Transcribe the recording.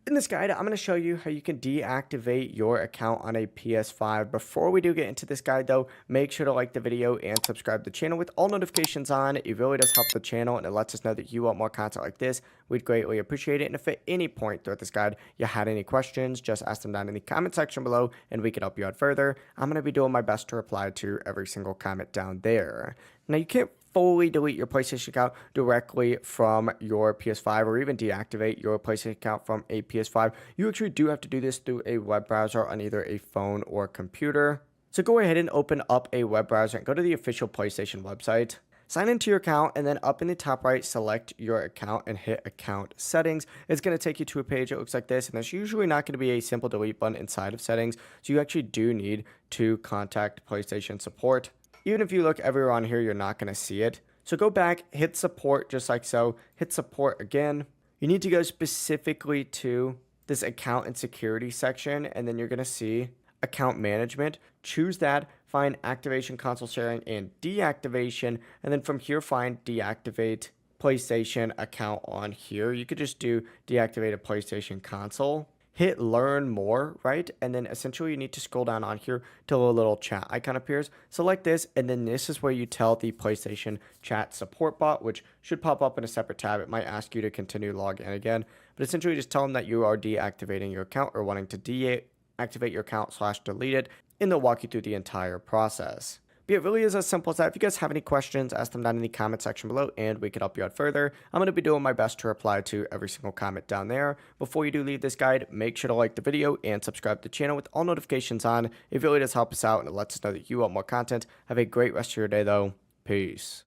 In this guide, I'm going to show you how you can deactivate your account on a PS5. Before we do get into this guide though, make sure to like the video and subscribe to the channel with all notifications on. It really does help the channel and it lets us know that you want more content like this. We'd greatly appreciate it. And if at any point throughout this guide you had any questions, just ask them down in the comment section below and we can help you out further. I'm going to be doing my best to reply to every single comment down there. Now you can't fully delete your PlayStation account directly from your PS5 or even deactivate your PlayStation account from a PS5. You actually do have to do this through a web browser on either a phone or computer. So go ahead and open up a web browser and go to the official PlayStation website. Sign into your account and then up in the top right, select your account and hit account settings. It's going to take you to a page that looks like this, and there's usually not going to be a simple delete button inside of settings. So you actually do need to contact PlayStation support. Even if you look everywhere on here, you're not going to see it. So go back, hit support just like so, hit support again. You need to go specifically to this account and security section, and then you're going to see account management. Choose that, find activation, console sharing, and deactivation. And then from here, find deactivate PlayStation account on here. You could just do deactivate a PlayStation console. Hit learn more, right? And then essentially you need to scroll down on here till a little chat icon appears. Select this, and then this is where you tell the PlayStation chat support bot, which should pop up in a separate tab. It might ask you to continue log in again, but essentially just tell them that you are deactivating your account or wanting to deactivate your account / delete it, and they'll walk you through the entire process. But it really is as simple as that. If you guys have any questions, ask them down in the comment section below and we can help you out further. I'm going to be doing my best to reply to every single comment down there. Before you do leave this guide, make sure to like the video and subscribe to the channel with all notifications on. It really does help us out and it lets us know that you want more content. Have a great rest of your day though. Peace.